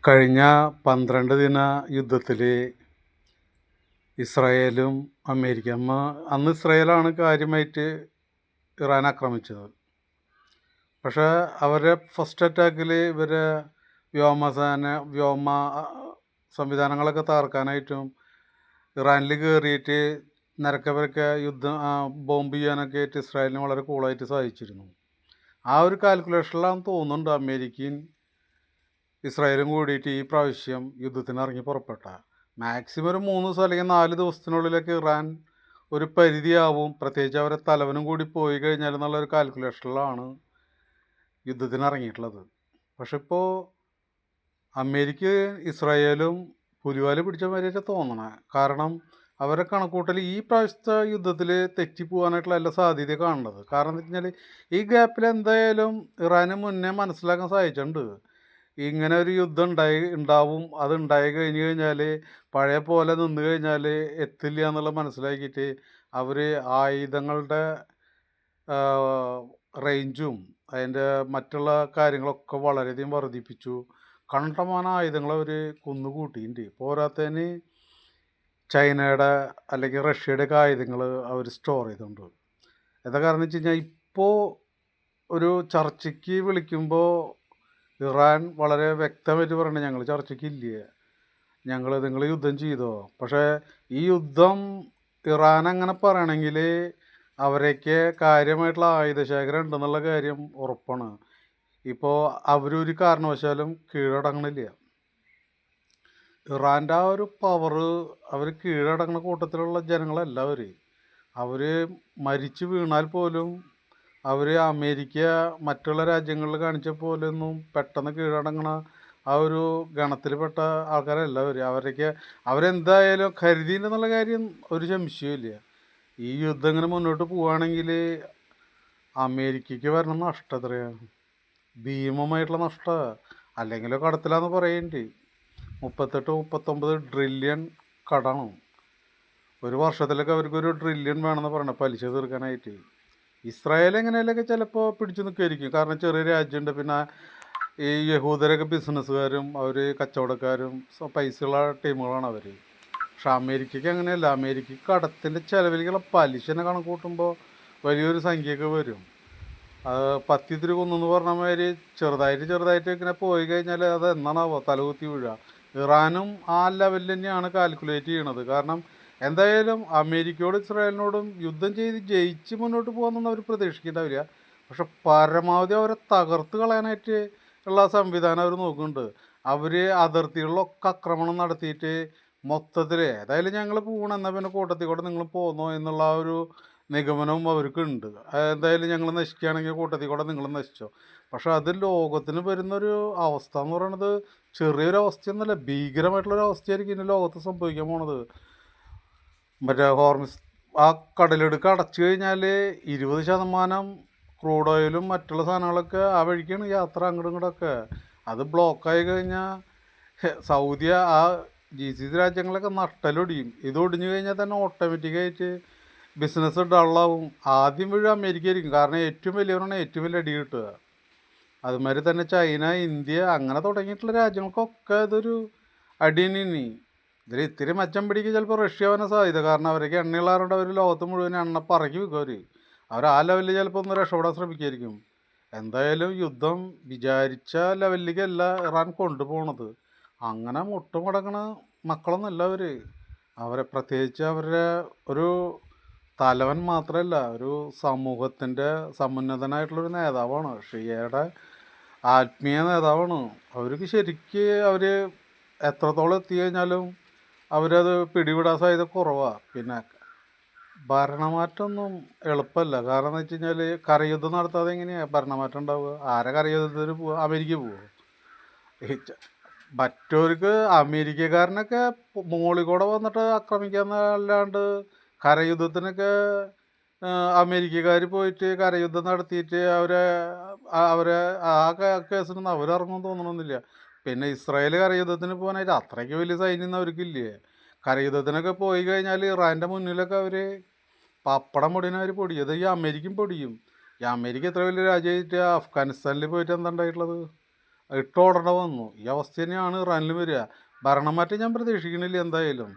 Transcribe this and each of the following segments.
കഴിഞ്ഞ 12 ദിന യുദ്ധത്തിൽ ഇസ്രായേലും അമേരിക്ക അന്ന് ഇസ്രായേലാണ് കാര്യമായിട്ട് ഇറാൻ ആക്രമിച്ചത്. പക്ഷേ അവരുടെ ഫസ്റ്റ് അറ്റാക്കിൽ ഇവരെ വ്യോമ സംവിധാനങ്ങളൊക്കെ തകർക്കാനായിട്ടും ഇറാനിൽ കയറിയിട്ട് നിരക്കവരൊക്കെ ബോംബ് ചെയ്യാനൊക്കെ ആയിട്ട് ഇസ്രായേലിന് വളരെ കൂളായിട്ട് സാധിച്ചിരുന്നു. ആ ഒരു കാൽക്കുലേഷനിലാണെന്ന് തോന്നുന്നുണ്ട് അമേരിക്കയും ഇസ്രായേലും കൂടിയിട്ട് ഈ പ്രാവശ്യം യുദ്ധത്തിന് ഇറങ്ങി പുറപ്പെട്ട. മാക്സിമം ഒരു 3 ദിവസം അല്ലെങ്കിൽ 4 ദിവസത്തിനുള്ളിലൊക്കെ ഇറാൻ ഒരു പരിധിയാവും, പ്രത്യേകിച്ച് അവരെ തലവനും കൂടി പോയി കഴിഞ്ഞാൽ എന്നുള്ളൊരു കാൽക്കുലേഷനിലാണ് യുദ്ധത്തിന് ഇറങ്ങിയിട്ടുള്ളത്. പക്ഷെ ഇപ്പോൾ അമേരിക്ക ഇസ്രായേലും പുലിവാല് പിടിച്ച മാതിരിയൊക്കെ തോന്നണേ. കാരണം അവരെ കണക്കൂട്ടൽ ഈ പ്രാവശ്യത്തെ യുദ്ധത്തിൽ തെറ്റിപ്പോകാനായിട്ടുള്ള എല്ലാ സാധ്യതയും കാണുന്നത്. കാരണം എന്താ വെച്ച് കഴിഞ്ഞാൽ ഈ ഗ്യാപ്പിൽ എന്തായാലും ഇറാന് മുന്നേ മനസ്സിലാക്കാൻ സാധിച്ചിട്ടുണ്ട് ഇങ്ങനെ ഒരു യുദ്ധം ഉണ്ടാവും. അത് ഉണ്ടായി കഴിഞ്ഞ് കഴിഞ്ഞാൽ പഴയ പോലെ നിന്ന് കഴിഞ്ഞാൽ എത്തില്ല എന്നുള്ള മനസ്സിലാക്കിയിട്ട് അവർ ആയുധങ്ങളുടെ റേഞ്ചും അതിൻ്റെ മറ്റുള്ള കാര്യങ്ങളൊക്കെ വളരെയധികം വർദ്ധിപ്പിച്ചു. കണ്ടമാനം ആയുധങ്ങൾ അവർ കുന്നുകൂട്ടിയിട്ടുണ്ട്. പോരാത്തതിന് ചൈനയുടെ അല്ലെങ്കിൽ റഷ്യയുടെയൊക്കെ ആയുധങ്ങൾ അവർ സ്റ്റോർ ചെയ്തിട്ടുണ്ട്. എന്താ കാരണം വെച്ച് കഴിഞ്ഞാൽ ഇപ്പോൾ ഒരു ചർച്ചയ്ക്ക് വിളിക്കുമ്പോൾ ഇറാൻ വളരെ വ്യക്തമായിട്ട് പറഞ്ഞു, ഞങ്ങൾ ചർച്ചയ്ക്കില്ല, നിങ്ങൾ യുദ്ധം ചെയ്തോ. പക്ഷേ ഈ യുദ്ധം ഇറാൻ അങ്ങനെ പറയണമെങ്കിൽ അവരൊക്കെ കാര്യമായിട്ടുള്ള ആയുധശേഖരം ഉണ്ടെന്നുള്ള കാര്യം ഉറപ്പാണ്. ഇപ്പോൾ അവരൊരു കാരണവശാലും കീഴടങ്ങണില്ല. ഇറാൻ്റെ ആ ഒരു പവറ് അവർ കീഴടങ്ങുന്ന കൂട്ടത്തിലുള്ള ജനങ്ങളെല്ലാവരും അവർ മരിച്ചു വീണാൽ പോലും അവർ അമേരിക്ക മറ്റുള്ള രാജ്യങ്ങളിൽ കാണിച്ച പോലെയൊന്നും പെട്ടെന്ന് കീഴടങ്ങണ ആ ഒരു ഗണത്തിൽപ്പെട്ട ആൾക്കാരെല്ലാവരും അവരെന്തായാലും കരുതിയിട്ടുണ്ടെന്നുള്ള കാര്യം ഒരു സംശയമില്ല. ഈ യുദ്ധം ഇങ്ങനെ മുന്നോട്ട് പോവുകയാണെങ്കിൽ അമേരിക്കയ്ക്ക് വരണ നഷ്ടം എത്രയാണ്? ഭീമമായിട്ടുള്ള നഷ്ടമാണ്. അല്ലെങ്കിലോ കടത്തിലാന്ന് പറയുന്നുണ്ട്. 38-39 ട്രില്യൺ കടമാണ്. ഒരു വർഷത്തിലൊക്കെ അവർക്കൊരു ട്രില്യൺ വേണമെന്ന് പറയണം പലിശ തീർക്കാനായിട്ട്. ഇസ്രായേൽ എങ്ങനെയൊക്കെ ചിലപ്പോൾ പിടിച്ചു നിൽക്കുമായിരിക്കും. കാരണം ചെറിയ രാജ്യമുണ്ട്. പിന്നെ ഈ യഹൂദരൊക്കെ ബിസിനസ്സുകാരും അവർ കച്ചവടക്കാരും പൈസയുള്ള ടീമുകളാണ് അവർ. പക്ഷെ അമേരിക്കയ്ക്ക് അങ്ങനെയല്ല. അമേരിക്കയ്ക്ക് കടത്തിൻ്റെ ചിലവിലേക്കുള്ള പലിശനെ കണക്ക് കൂട്ടുമ്പോൾ വലിയൊരു സംഖ്യയൊക്കെ വരും. അത് പത്തിത്തിരി കുന്നെന്ന് പറഞ്ഞ മാതിരി ചെറുതായിട്ട് ഇങ്ങനെ പോയി കഴിഞ്ഞാൽ അത് എന്നാണാവോ തലകുത്തി വീഴുക. ഇറാനും ആ ലെവലിൽ തന്നെയാണ് കാൽക്കുലേറ്റ് ചെയ്യണത്. കാരണം എന്തായാലും അമേരിക്കയോടും ഇസ്രായേലിനോടും യുദ്ധം ചെയ്ത് ജയിച്ച് മുന്നോട്ട് പോകാമെന്നൊന്നും അവർ പ്രതീക്ഷിക്കേണ്ടാവില്ല. പക്ഷെ പരമാവധി അവരെ തകർത്ത് കളയാനായിട്ട് ഉള്ള സംവിധാനം അവർ നോക്കുന്നുണ്ട്. അവർ അതിർത്തികളിലൊക്കെ ആക്രമണം നടത്തിയിട്ട് മൊത്തത്തിൽ ഏതായാലും ഞങ്ങൾ പോകണം, എന്നാൽ പിന്നെ കൂട്ടത്തിൽ കൂടെ നിങ്ങൾ പോന്നോ എന്നുള്ള ആ ഒരു നിഗമനവും അവർക്കുണ്ട്. എന്തായാലും ഞങ്ങൾ നശിക്കുകയാണെങ്കിൽ കൂട്ടത്തിൽ കൂടെ നിങ്ങൾ നശിച്ചോ. പക്ഷെ അത് ലോകത്തിന് വരുന്നൊരു അവസ്ഥ എന്ന് പറയുന്നത് ചെറിയൊരു അവസ്ഥയൊന്നുമല്ല, ഭീകരമായിട്ടുള്ളൊരു അവസ്ഥയായിരിക്കും ഇനി ലോകത്ത് സംഭവിക്കാൻ പോണത്. മറ്റേ ഹോർമിസ് ആ കടലിടുക്ക് അടച്ചു കഴിഞ്ഞാൽ 20% ക്രൂഡ് ഓയിലും മറ്റുള്ള സാധനങ്ങളൊക്കെ ആ വഴിക്കാണ് യാത്ര അങ്ങോട്ടും ഇങ്ങോട്ടൊക്കെ. അത് ബ്ലോക്കായി കഴിഞ്ഞാൽ സൗദി ആ GCC രാജ്യങ്ങളൊക്കെ നട്ടലൊടിയും. ഇത് ഒടിഞ്ഞു കഴിഞ്ഞാൽ തന്നെ ഓട്ടോമാറ്റിക്കായിട്ട് ബിസിനസ് ഡള്ളാവും. ആദ്യം വീഴുക അമേരിക്ക ആയിരിക്കും. കാരണം ഏറ്റവും വലിയവരാണ് ഏറ്റവും വലിയ അടി കിട്ടുക. അതുമാതിരി തന്നെ ചൈന, ഇന്ത്യ അങ്ങനെ തുടങ്ങിയിട്ടുള്ള രാജ്യങ്ങൾക്കൊക്കെ ഇതൊരു അടി തന്നെ. ഇതിൽ ഇത്തിരി മെച്ചം പിടിക്കുക ചിലപ്പോൾ റഷ്യ ആവാൻ സാധ്യത. കാരണം അവർക്ക് എണ്ണയുള്ളവരുടെ അവർ ലോകത്ത് മുഴുവൻ എണ്ണ പറക്കി വെക്കും. അവർ ആ ലെവലിൽ ചിലപ്പോൾ ഒന്ന് രക്ഷപ്പെടാൻ ശ്രമിക്കുമായിരിക്കും. എന്തായാലും യുദ്ധം വിചാരിച്ച ലെവലിലേക്കല്ല ഇറാൻ കൊണ്ടുപോകണത്. അങ്ങനെ മുട്ടുമടങ്ങണ മക്കളൊന്നുമല്ല അവരെ പ്രത്യേകിച്ച് അവരുടെ ഒരു തലവൻ മാത്രമല്ല, ഒരു സമൂഹത്തിൻ്റെ സമുന്നതനായിട്ടുള്ളൊരു നേതാവാണ്. ഷിയയുടെ ആത്മീയ നേതാവാണ്. അവർക്ക് ശരിക്ക് അവർ എത്രത്തോളം എത്തി കഴിഞ്ഞാലും അവരത് പിടിവിടാൻ സാധ്യത കുറവാണ്. പിന്നെ ഭരണമാറ്റമൊന്നും എളുപ്പമല്ല. കാരണം എന്ന് വെച്ച് കഴിഞ്ഞാൽ കരയുദ്ധം നടത്താതെ എങ്ങനെയാണ് ഭരണമാറ്റം ഉണ്ടാവുക? ആരെ കരയുദ്ധത്തിന് പോവുക? അമേരിക്ക പോവുക? മറ്റവർക്ക് അമേരിക്കക്കാരനൊക്കെ മുകളിൽ കൂടെ വന്നിട്ട് ആക്രമിക്കാന്നല്ലാണ്ട് കരയുദ്ധത്തിനൊക്കെ അമേരിക്കക്കാർ പോയിട്ട് കരയുദ്ധം നടത്തിയിട്ട് അവരെ ആ കേസിനൊന്നും അവരിറങ്ങുമെന്ന് തോന്നണമെന്നില്ല. പിന്നെ ഇസ്രായേൽ കരയുദ്ധത്തിന് പോകാനായിട്ട് അത്രയ്ക്ക് വലിയ സൈന്യമൊന്നും അവർക്കില്ലേ. കരയുദ്ധത്തിനൊക്കെ പോയി കഴിഞ്ഞാൽ ഇറാൻ്റെ മുന്നിലൊക്കെ അവർ പപ്പടം പൊടിയനവർ പൊടിയും. അത് ഈ അമേരിക്കയും പൊടിയും. ഈ അമേരിക്ക എത്ര വലിയ രാജ്യമായിട്ട് അഫ്ഗാനിസ്ഥാനിൽ പോയിട്ട് എന്താ ഉണ്ടായിട്ടുള്ളത്? ഇട്ടോടേണ്ട വന്നു. ഈ അവസ്ഥ തന്നെയാണ് ഇറാനിൽ വരിക. ഭരണമാറ്റം ഞാൻ പ്രതീക്ഷിക്കണില്ല എന്തായാലും.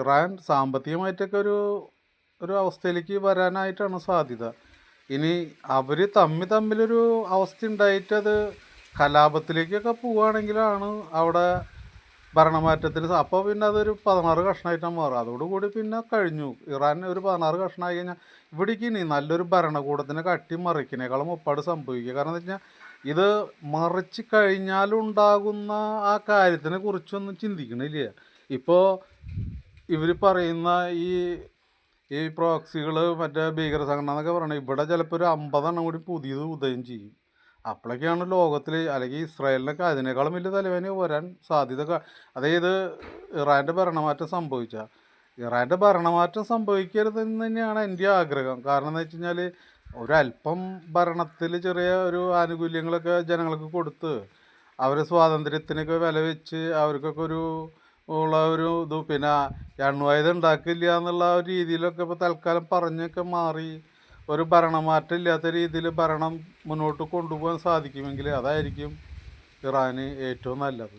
ഇറാൻ സാമ്പത്തികമായിട്ടൊക്കെ ഒരു ഒരു അവസ്ഥയിലേക്ക് വരാനായിട്ടാണ് സാധ്യത. ഇനി അവർ തമ്മിലൊരു അവസ്ഥ ഉണ്ടായിട്ട് അത് കലാപത്തിലേക്കൊക്കെ പോവുകയാണെങ്കിലാണ് അവിടെ ഭരണമാറ്റത്തിന് അപ്പോൾ പിന്നെ അതൊരു 16 കഷ്ണമായിട്ടാണ് മാറുക. അതോടുകൂടി പിന്നെ കഴിഞ്ഞു. ഇറാൻ ഒരു 16 കഷ്ണമായി കഴിഞ്ഞാൽ ഇവിടേക്ക് ഇനി നല്ലൊരു ഭരണകൂടത്തിനെ കട്ടിമറിക്കുന്നേക്കാളും ഒപ്പാട് സംഭവിക്കുക. കാരണം എന്താ വെച്ചാൽ ഇത് മറിച്ച് കഴിഞ്ഞാലുണ്ടാകുന്ന ആ കാര്യത്തിനെ കുറിച്ചൊന്നും ചിന്തിക്കണില്ല. ഇപ്പോൾ ഇവർ പറയുന്ന ഈ ഈ പ്രോക്സികൾ മറ്റേ ഭീകര സംഘടന എന്നൊക്കെ പറയണത് ഇവിടെ ചിലപ്പോൾ ഒരു 50 കൂടി പുതിയത് ഉദയം ചെയ്യും. അപ്പോഴൊക്കെയാണ് ലോകത്തിൽ അല്ലെങ്കിൽ ഇസ്രായേലിനൊക്കെ അതിനേക്കാളും വലിയ തലവേദന വരാൻ സാധ്യത. അതായത് ഇറാൻ്റെ ഭരണമാറ്റം സംഭവിച്ചാൽ ഇറാൻ്റെ ഭരണമാറ്റം സംഭവിക്കരുതെന്ന് തന്നെയാണ് എൻ്റെ ആഗ്രഹം. കാരണം എന്ന് വെച്ച് കഴിഞ്ഞാൽ ഒരല്പം ഭരണത്തിൽ ചെറിയ ഒരു ആനുകൂല്യങ്ങളൊക്കെ ജനങ്ങൾക്ക് കൊടുത്ത് അവർ സ്വാതന്ത്ര്യത്തിനൊക്കെ വില വെച്ച് അവർക്കൊക്കെ ഉള്ള ഒരു ഇത് പിന്നെ എണ്ണുവായുധം ഉണ്ടാക്കില്ല എന്നുള്ള ഒരു രീതിയിലൊക്കെ ഇപ്പോൾ തൽക്കാലം പറഞ്ഞൊക്കെ മാറി ഒരു ഭരണമാറ്റം ഇല്ലാത്ത രീതിയിൽ ഭരണം മുന്നോട്ട് കൊണ്ടുപോകാൻ സാധിക്കുമെങ്കിൽ അതായിരിക്കും ഇറാന് ഏറ്റവും നല്ലത്.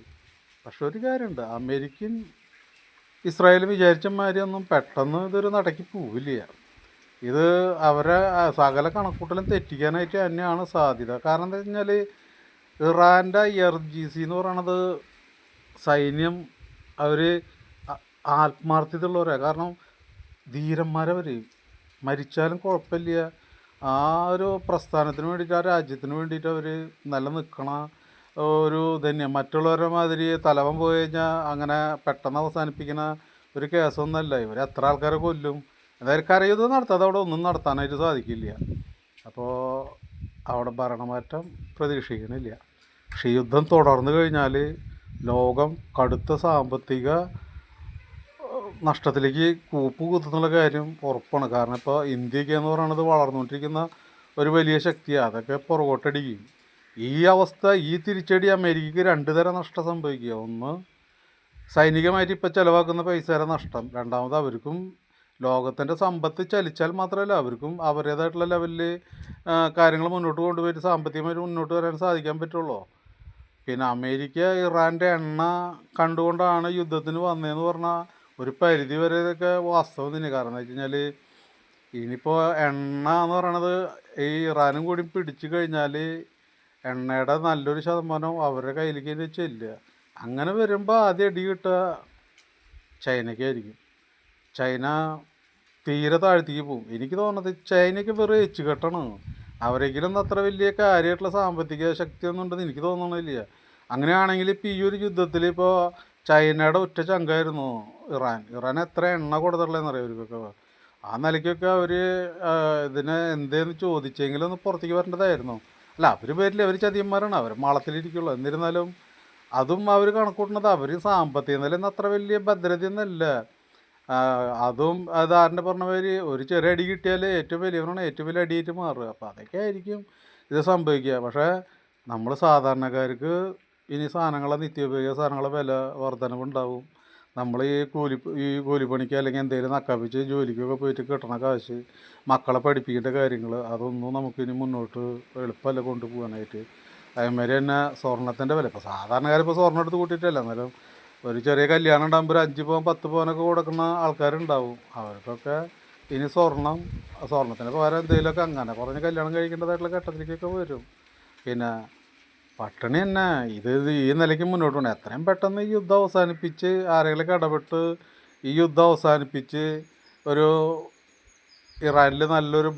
പക്ഷെ ഒരു കാര്യമുണ്ട്, അമേരിക്കൻ ഇസ്രായേൽ വിചാരിച്ച മാതിരിയൊന്നും പെട്ടെന്ന് ഇതൊരു നടക്കി പോവില്ല. ഇത് അവരെ സകല കണക്കൂട്ടലും തെറ്റിക്കാനായിട്ട് തന്നെയാണ് സാധ്യത. കാരണം എന്താ വെച്ച് കഴിഞ്ഞാൽ ഇറാൻ്റെ IRGC എന്ന് പറയണത് സൈന്യം അവർ ആത്മാർത്ഥതയുള്ളവരാണ്. കാരണം ധീരന്മാരവർ മരിച്ചാലും കുഴപ്പമില്ല, ആ ഒരു പ്രസ്ഥാനത്തിന് വേണ്ടിയിട്ട് ആ രാജ്യത്തിന് വേണ്ടിയിട്ട് അവർ നിലനിൽക്കണ ഒരു തന്നെയാണ്. മറ്റുള്ളവരുടെ മാതിരി തലവൻ പോയി കഴിഞ്ഞാൽ അങ്ങനെ പെട്ടെന്ന് അവസാനിപ്പിക്കുന്ന ഒരു കേസൊന്നുമല്ല. ഇവർ എത്ര ആൾക്കാരെ കൊല്ലും, എന്തായാലും കരയുദ്ധം നടത്താതെ അവിടെ ഒന്നും നടത്താനായിട്ട് സാധിക്കില്ല. അപ്പോൾ അവിടെ ഭരണമാറ്റം പ്രതീക്ഷിക്കണില്ല. പക്ഷേ യുദ്ധം തുടർന്നു കഴിഞ്ഞാൽ ലോകം കടുത്ത സാമ്പത്തിക നഷ്ടത്തിലേക്ക് കൂപ്പ് കുത്തുന്നുള്ള കാര്യം ഉറപ്പാണ്. കാരണം ഇപ്പോൾ ഇന്ത്യക്ക് എന്ന് പറയുന്നത് വളർന്നുകൊണ്ടിരിക്കുന്ന ഒരു വലിയ ശക്തിയാണ്. അതൊക്കെ പുറകോട്ടടിക്കും. ഈ അവസ്ഥ, ഈ തിരിച്ചടി അമേരിക്കയ്ക്ക് 2 തരം നഷ്ടം സംഭവിക്കുക. ഒന്ന്, സൈനികമായിട്ട് ഇപ്പോൾ ചിലവാക്കുന്ന പൈസയുടെ നഷ്ടം. രണ്ടാമത്, അവർക്കും ലോകത്തിൻ്റെ സമ്പത്ത് ചലിച്ചാൽ മാത്രമല്ല അവർക്കും അവരുടേതായിട്ടുള്ള ലെവലിൽ കാര്യങ്ങൾ മുന്നോട്ട് കൊണ്ടുപോയിട്ട് സാമ്പത്തികമായിട്ട് മുന്നോട്ട് വരാൻ സാധിക്കാൻ പറ്റുള്ളൂ. പിന്നെ അമേരിക്ക ഇറാൻ്റെ എണ്ണ കണ്ടുകൊണ്ടാണ് യുദ്ധത്തിന് വന്നതെന്ന് പറഞ്ഞാൽ ഒരു പരിധി വരെ ഇതൊക്കെ വാസ്തവം തന്നെ. കാരണം എന്ന് വെച്ച് കഴിഞ്ഞാൽ ഇനിയിപ്പോൾ എണ്ണ എന്ന് പറയണത് ഈ ഇറാനും കൂടി പിടിച്ചു കഴിഞ്ഞാൽ എണ്ണയുടെ നല്ലൊരു ശതമാനം അവരുടെ കയ്യിലേക്ക് തന്നെ ചെല്ലുക. അങ്ങനെ വരുമ്പോൾ ആദ്യം അടി കിട്ടുക ചൈനയ്ക്കായിരിക്കും. ചൈന തീരെ താഴ്ത്തിക്ക് പോകും. എനിക്ക് തോന്നുന്നത് ചൈനയ്ക്ക് വെറും എച്ചുകെട്ടാണ്. അവരെങ്കിലും അത്ര വലിയ കാര്യമായിട്ടുള്ള സാമ്പത്തിക ശക്തിയൊന്നും ഉണ്ടെന്ന് എനിക്ക് തോന്നണില്ല. അങ്ങനെയാണെങ്കിൽ ഇപ്പോൾ ഈ ഒരു യുദ്ധത്തിൽ ഇപ്പോൾ ചൈനയുടെ ഒറ്റ ചങ്കായിരുന്നു ഇറാൻ എത്ര എണ്ണ കൊടുത്തിട്ടുള്ളതെന്നറിയാം അവർക്കൊക്കെ. ആ നിലയ്ക്കൊക്കെ അവർ ഇതിനെ എന്തേന്ന് ചോദിച്ചെങ്കിലും ഒന്ന് പുറത്തേക്ക് വരേണ്ടതായിരുന്നു. അല്ല, അവർ വരില്ല, അവർ ചതിയന്മാരാണ്, അവർ മാളത്തിലിരിക്കുള്ളൂ. എന്നിരുന്നാലും അതും അവർ കണക്കൂട്ടുന്നത് അവർ സാമ്പത്തിക നിലയിൽ അത്ര വലിയ ഭദ്രതയൊന്നുമല്ല. അതും ആറിൻ്റെ പറഞ്ഞ പേര് ഒരു ചെറിയ അടി കിട്ടിയാൽ ഏറ്റവും വലിയവനാണ് ഏറ്റവും വലിയ അടിയായിട്ട് മാറുക. അപ്പോൾ അതൊക്കെ ആയിരിക്കും ഇത് സംഭവിക്കുക. പക്ഷേ നമ്മൾ സാധാരണക്കാർക്ക് ഇനി സാധനങ്ങളെ നിത്യോപയോഗ സാധനങ്ങളെ വില വർധനവുണ്ടാവും. നമ്മൾ ഈ കൂലിപ്പണിക്ക് അല്ലെങ്കിൽ എന്തെങ്കിലും നക്കാപ്പിച്ച് ജോലിക്കൊക്കെ പോയിട്ട് കിട്ടണ കാശ്, മക്കളെ പഠിപ്പിക്കേണ്ട കാര്യങ്ങൾ, അതൊന്നും നമുക്കിനി മുന്നോട്ട് എളുപ്പമല്ല കൊണ്ടുപോകാനായിട്ട്. അതേമാതിരി തന്നെ സ്വർണ്ണത്തിൻ്റെ വില, ഇപ്പോൾ സാധാരണക്കാരിപ്പോൾ സ്വർണ്ണം എടുത്ത് കൂട്ടിയിട്ടല്ല, എന്നാലും ഒരു ചെറിയ കല്യാണം ഉണ്ടാകുമ്പോൾ ഒരു 5 പവൻ 10 പവനൊക്കെ കൊടുക്കുന്ന ആൾക്കാരുണ്ടാവും. അവർക്കൊക്കെ ഇനി സ്വർണ്ണത്തിന് പകരം എന്തെങ്കിലുമൊക്കെ അങ്ങനെ കുറഞ്ഞ് കല്യാണം കഴിക്കേണ്ടതായിട്ടുള്ള ഘട്ടത്തിലേക്കൊക്കെ വരും. പിന്നെ പട്ടിണി തന്നെ. ഇത് ഈ നിലയ്ക്ക് മുന്നോട്ട് പോകണം. എത്രയും പെട്ടെന്ന് ഈ യുദ്ധം അവസാനിപ്പിച്ച് ആരെങ്കിലുമൊക്കെ ഇടപെട്ട് ഈ യുദ്ധം അവസാനിപ്പിച്ച് ഒരു ഇറാനിൽ നല്ലൊരു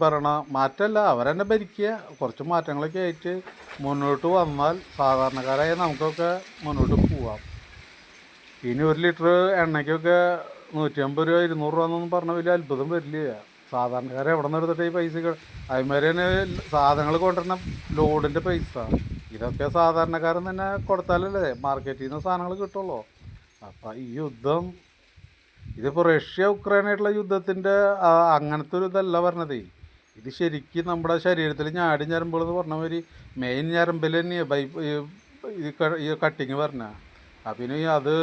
മാറ്റമല്ല, അവരെന്നെ ഭരിക്കുക, കുറച്ച് മാറ്റങ്ങളൊക്കെ ആയിട്ട് മുന്നോട്ട് വന്നാൽ സാധാരണക്കാരായ നമുക്കൊക്കെ മുന്നോട്ട് പോവാം. ഇനി 1 ലിറ്റർ എണ്ണയ്ക്കൊക്കെ 150 രൂപ 200 രൂപ എന്നൊന്നും പറഞ്ഞാൽ വലിയ അത്ഭുതം വരില്ല. സാധാരണക്കാരെ എവിടെ നിന്ന് എടുത്തിട്ട് ഈ പൈസ അതുമാതിരി തന്നെ സാധനങ്ങൾ കൊണ്ടുവരുന്ന ലോഡിൻ്റെ പൈസ, ഇതൊക്കെ സാധാരണക്കാരൻ തന്നെ കൊടുത്താലല്ലേ മാർക്കറ്റിൽ നിന്ന് സാധനങ്ങൾ കിട്ടുള്ളൂ. അപ്പം ഈ യുദ്ധം ഇതിപ്പോൾ റഷ്യ ഉക്രൈനായിട്ടുള്ള യുദ്ധത്തിൻ്റെ അങ്ങനത്തെ ഒരു ഇതല്ല പറഞ്ഞതേ. ഇത് ശരിക്കും നമ്മുടെ ശരീരത്തിൽ ഞാടി ഞരമ്പുകൾ എന്ന് പറഞ്ഞ മാതിരി മെയിൻ ഞരമ്പിൽ തന്നെയാണ് ഈ കട്ടിങ് പറഞ്ഞാൽ. പിന്നെ അത്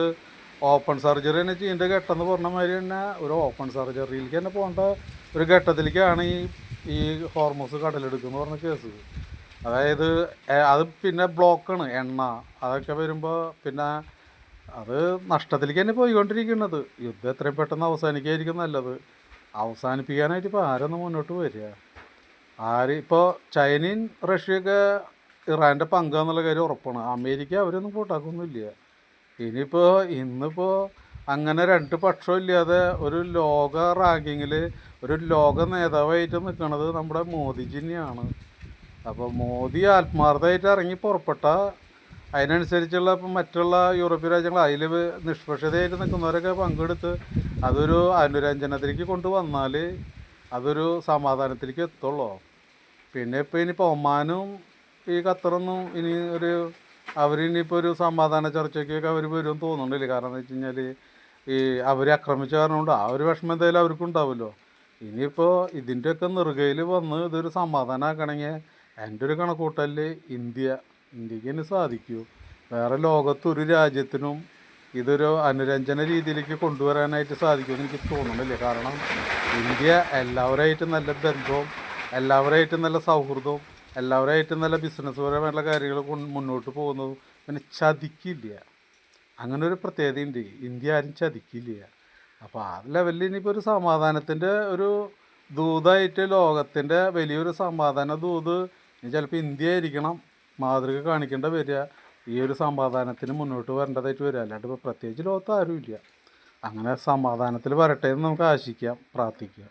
ഓപ്പൺ സർജറി തന്നെ ചെയ്യേണ്ട ഘട്ടം പറഞ്ഞ മാതിരി തന്നെ ഒരു ഓപ്പൺ സർജറിയിലേക്ക് തന്നെ പോകേണ്ട ഒരു ഘട്ടത്തിലേക്കാണ് ഈ ഹോർമോസ് കടലെടുക്കുന്ന പറഞ്ഞ കേസ്. അതായത് അത് പിന്നെ ബ്ലോക്കാണ് എണ്ണ അതൊക്കെ വരുമ്പോൾ പിന്നെ അത് നഷ്ടത്തിലേക്ക് തന്നെ പോയിക്കൊണ്ടിരിക്കുന്നത്. യുദ്ധം എത്രയും പെട്ടെന്ന് അവസാനിക്കായിരിക്കും നല്ലത്. അവസാനിപ്പിക്കാനായിട്ട് ഇപ്പോൾ ആരൊന്ന് മുന്നോട്ട് വരിക? ആര് ഇപ്പോൾ ചൈനയും റഷ്യയൊക്കെ ഇറാൻ്റെ പങ്കാന്നുള്ള കാര്യം ഉറപ്പാണ്. അമേരിക്ക അവരൊന്നും കൂട്ടാക്കൊന്നുമില്ല. ഇനിയിപ്പോൾ ഇന്നിപ്പോൾ അങ്ങനെ രണ്ട് പക്ഷം ഇല്ലാതെ ഒരു ലോക റാങ്കിങ്ങിൽ ഒരു ലോക നേതാവായിട്ട് നിൽക്കുന്നത് നമ്മുടെ മോദിജി തന്നെയാണ്. അപ്പോൾ മോദി ആത്മാർത്ഥമായിട്ട് ഇറങ്ങി പുറപ്പെട്ട അതിനനുസരിച്ചുള്ള ഇപ്പം മറ്റുള്ള യൂറോപ്യൻ രാജ്യങ്ങൾ അതിൽ നിഷ്പക്ഷതയായിട്ട് നിൽക്കുന്നവരൊക്കെ പങ്കെടുത്ത് അതൊരു അനുരഞ്ജനത്തിലേക്ക് കൊണ്ടുവന്നാൽ അതൊരു സമാധാനത്തിലേക്ക് എത്തുള്ളൂ. പിന്നെ ഇനിയിപ്പോൾ ഒമാനും ഈ ഖത്തറൊന്നും ഇനി അവരിനിപ്പോൾ ഒരു സമാധാന ചർച്ചയ്ക്കൊക്കെ അവർ വരുമെന്ന് തോന്നുന്നില്ല. കാരണം എന്ന് വെച്ച് കഴിഞ്ഞാൽ ഈ അവർ ആക്രമിച്ച കാരണം കൊണ്ട് ആ ഒരു വിഷമം എന്തായാലും അവർക്കും ഉണ്ടാവുമല്ലോ. ഇനിയിപ്പോൾ ഇതിൻ്റെയൊക്കെ നെറുകയിൽ വന്ന് ഇതൊരു സമാധാനമാക്കണമെങ്കിൽ എൻ്റെ ഒരു കണക്കൂട്ടലിൽ ഇന്ത്യക്ക് തന്നെ സാധിക്കൂ. വേറെ ലോകത്തൊരു രാജ്യത്തിനും ഇതൊരു അനുരഞ്ജന രീതിയിലേക്ക് കൊണ്ടുവരാനായിട്ട് സാധിക്കുമെന്ന് എനിക്ക് തോന്നുന്നില്ല. കാരണം ഇന്ത്യ എല്ലാവരുമായിട്ടും നല്ല ബന്ധവും എല്ലാവരുമായിട്ടും നല്ല സൗഹൃദവും എല്ലാവരുമായിട്ടും നല്ല ബിസിനസ് പരമായിട്ടുള്ള കാര്യങ്ങൾ മുന്നോട്ട് പോകുന്നതും പിന്നെ ചതിക്കില്ല. അങ്ങനെ ഒരു പ്രത്യേകതയുണ്ട്. ഇന്ത്യ ആരും ചതിക്കില്ല. അപ്പോൾ ആ ലെവലിൽ ഇനിയിപ്പോൾ ഒരു സമാധാനത്തിൻ്റെ ഒരു ദൂതായിട്ട് ലോകത്തിൻ്റെ വലിയൊരു സമാധാന ദൂത് ഇനി ചിലപ്പോൾ ഇന്ത്യ ആയിരിക്കണം മാതൃക കാണിക്കേണ്ട വരിക. ഈ ഒരു സമാധാനത്തിന് മുന്നോട്ട് വരേണ്ടതായിട്ട് വരിക. അല്ലാണ്ട് ഇപ്പോൾ പ്രത്യേകിച്ച് ലോകത്ത് ആരുമില്ല. അങ്ങനെ സമാധാനത്തിൽ വരട്ടെ എന്ന് നമുക്ക് ആശിക്കാം, പ്രാർത്ഥിക്കാം.